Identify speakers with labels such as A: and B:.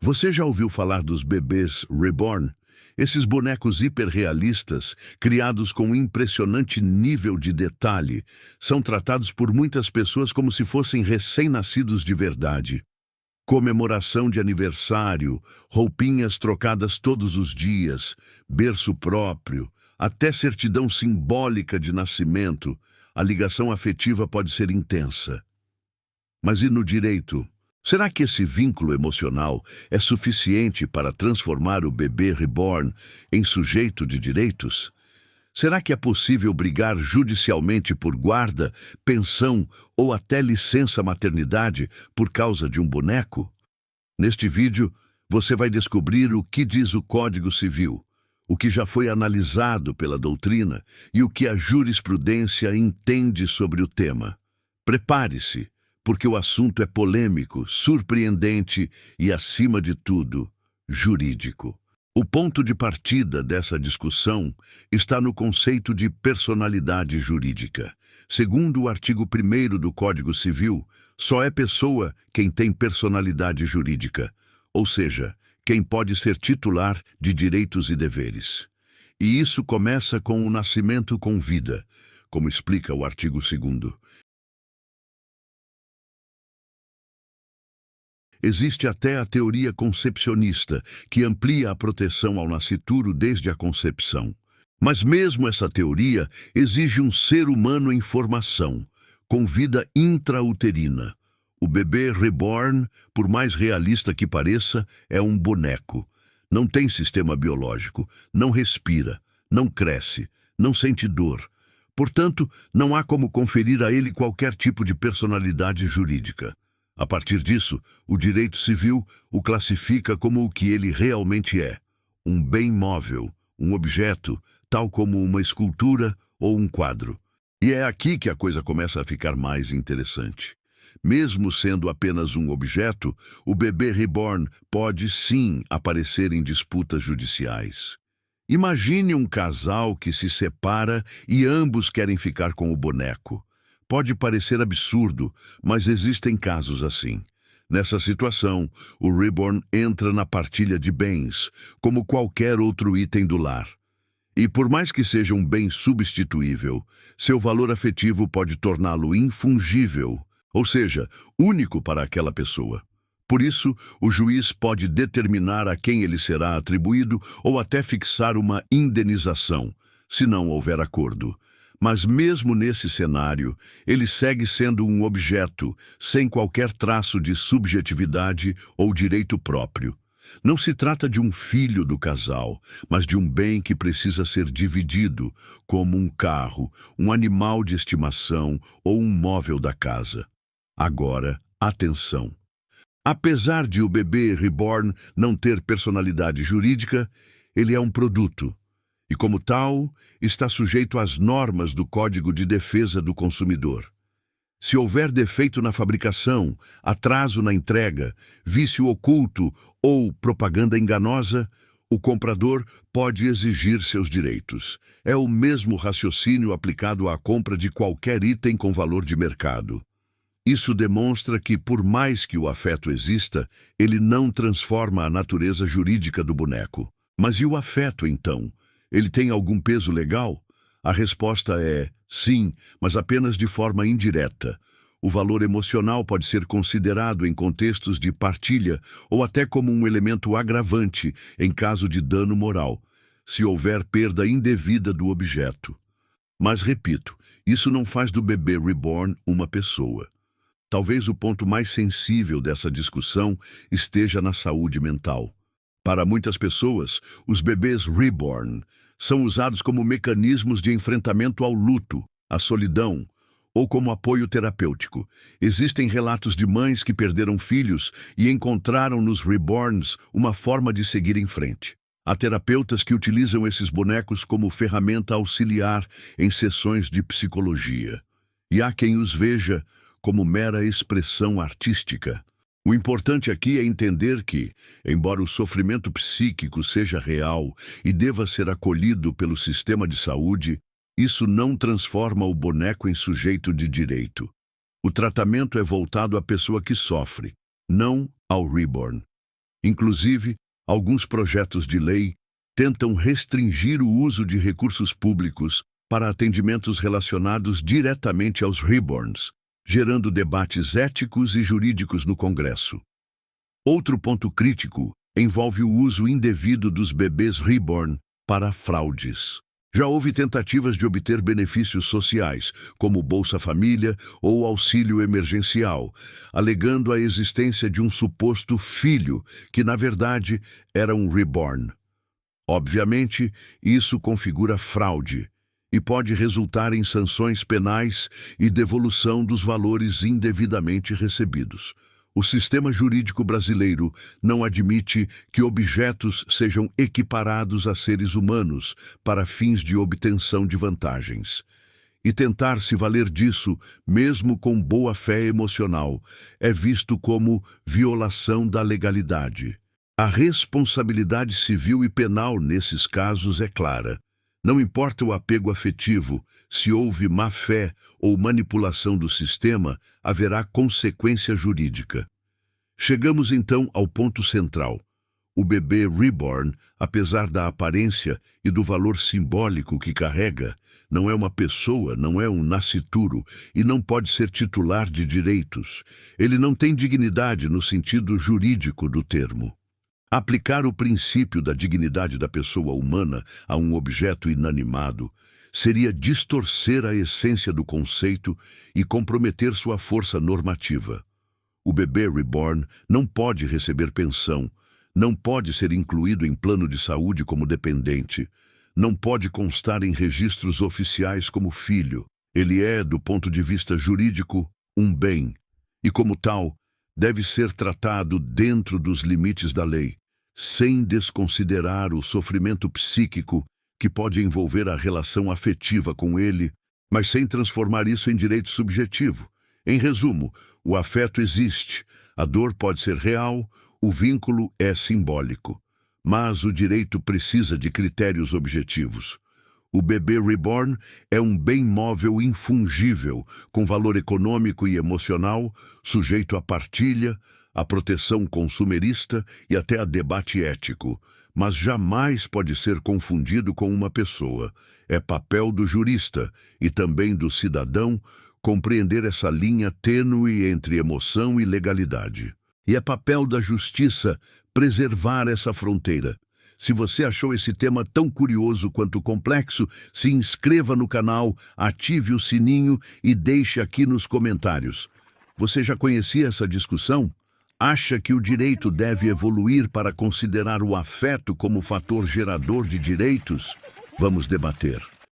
A: Você já ouviu falar dos bebês reborn? Esses bonecos hiperrealistas, criados com um impressionante nível de detalhe, são tratados por muitas pessoas como se fossem recém-nascidos de verdade. Comemoração de aniversário, roupinhas trocadas todos os dias, berço próprio, até certidão simbólica de nascimento, a ligação afetiva pode ser intensa. Mas e no direito? Será que esse vínculo emocional é suficiente para transformar o bebê reborn em sujeito de direitos? Será que é possível brigar judicialmente por guarda, pensão ou até licença maternidade por causa de um boneco? Neste vídeo, você vai descobrir o que diz o Código Civil, o que já foi analisado pela doutrina e o que a jurisprudência entende sobre o tema. Prepare-se, porque o assunto é polêmico, surpreendente e, acima de tudo, jurídico. O ponto de partida dessa discussão está no conceito de personalidade jurídica. Segundo o artigo 1º do Código Civil, só é pessoa quem tem personalidade jurídica, ou seja, quem pode ser titular de direitos e deveres. E isso começa com o nascimento com vida, como explica o artigo 2º. Existe até a teoria concepcionista, que amplia a proteção ao nascituro desde a concepção. Mas mesmo essa teoria exige um ser humano em formação, com vida intrauterina. O bebê reborn, por mais realista que pareça, é um boneco. Não tem sistema biológico, não respira, não cresce, não sente dor. Portanto, não há como conferir a ele qualquer tipo de personalidade jurídica. A partir disso, o direito civil o classifica como o que ele realmente é: um bem móvel, um objeto, tal como uma escultura ou um quadro. E é aqui que a coisa começa a ficar mais interessante. Mesmo sendo apenas um objeto, o bebê reborn pode sim aparecer em disputas judiciais. Imagine um casal que se separa e ambos querem ficar com o boneco. Pode parecer absurdo, mas existem casos assim. Nessa situação, o reborn entra na partilha de bens, como qualquer outro item do lar. E por mais que seja um bem substituível, seu valor afetivo pode torná-lo infungível, ou seja, único para aquela pessoa. Por isso, o juiz pode determinar a quem ele será atribuído ou até fixar uma indenização, se não houver acordo. Mas mesmo nesse cenário, ele segue sendo um objeto, sem qualquer traço de subjetividade ou direito próprio. Não se trata de um filho do casal, mas de um bem que precisa ser dividido, como um carro, um animal de estimação ou um móvel da casa. Agora, atenção! Apesar de o bebê reborn não ter personalidade jurídica, ele é um produto. E, como tal, está sujeito às normas do Código de Defesa do Consumidor. Se houver defeito na fabricação, atraso na entrega, vício oculto ou propaganda enganosa, o comprador pode exigir seus direitos. É o mesmo raciocínio aplicado à compra de qualquer item com valor de mercado. Isso demonstra que, por mais que o afeto exista, ele não transforma a natureza jurídica do boneco. Mas e o afeto, então? Ele tem algum peso legal? A resposta é sim, mas apenas de forma indireta. O valor emocional pode ser considerado em contextos de partilha ou até como um elemento agravante em caso de dano moral, se houver perda indevida do objeto. Mas, repito, isso não faz do bebê reborn uma pessoa. Talvez o ponto mais sensível dessa discussão esteja na saúde mental. Para muitas pessoas, os bebês reborn são usados como mecanismos de enfrentamento ao luto, à solidão ou como apoio terapêutico. Existem relatos de mães que perderam filhos e encontraram nos reborns uma forma de seguir em frente. Há terapeutas que utilizam esses bonecos como ferramenta auxiliar em sessões de psicologia. E há quem os veja como mera expressão artística. O importante aqui é entender que, embora o sofrimento psíquico seja real e deva ser acolhido pelo sistema de saúde, isso não transforma o boneco em sujeito de direito. O tratamento é voltado à pessoa que sofre, não ao reborn. Inclusive, alguns projetos de lei tentam restringir o uso de recursos públicos para atendimentos relacionados diretamente aos reborns, gerando debates éticos e jurídicos no Congresso. Outro ponto crítico envolve o uso indevido dos bebês reborn para fraudes. Já houve tentativas de obter benefícios sociais, como Bolsa Família ou auxílio emergencial, alegando a existência de um suposto filho, que na verdade era um reborn. Obviamente, isso configura fraude e pode resultar em sanções penais e devolução dos valores indevidamente recebidos. O sistema jurídico brasileiro não admite que objetos sejam equiparados a seres humanos para fins de obtenção de vantagens. E tentar se valer disso, mesmo com boa-fé emocional, é visto como violação da legalidade. A responsabilidade civil e penal nesses casos é clara. Não importa o apego afetivo, se houve má-fé ou manipulação do sistema, haverá consequência jurídica. Chegamos então ao ponto central. O bebê reborn, apesar da aparência e do valor simbólico que carrega, não é uma pessoa, não é um nascituro e não pode ser titular de direitos. Ele não tem dignidade no sentido jurídico do termo. Aplicar o princípio da dignidade da pessoa humana a um objeto inanimado seria distorcer a essência do conceito e comprometer sua força normativa. O bebê reborn não pode receber pensão, não pode ser incluído em plano de saúde como dependente, não pode constar em registros oficiais como filho. Ele é, do ponto de vista jurídico, um bem, e como tal, deve ser tratado dentro dos limites da lei, sem desconsiderar o sofrimento psíquico que pode envolver a relação afetiva com ele, mas sem transformar isso em direito subjetivo. Em resumo, o afeto existe, a dor pode ser real, o vínculo é simbólico, mas o direito precisa de critérios objetivos. O bebê reborn é um bem móvel infungível, com valor econômico e emocional, sujeito à partilha, à proteção consumerista e até a debate ético, mas jamais pode ser confundido com uma pessoa. É papel do jurista e também do cidadão compreender essa linha tênue entre emoção e legalidade. E é papel da justiça preservar essa fronteira. Se você achou esse tema tão curioso quanto complexo, se inscreva no canal, ative o sininho e deixe aqui nos comentários. Você já conhecia essa discussão? Acha que o direito deve evoluir para considerar o afeto como fator gerador de direitos? Vamos debater.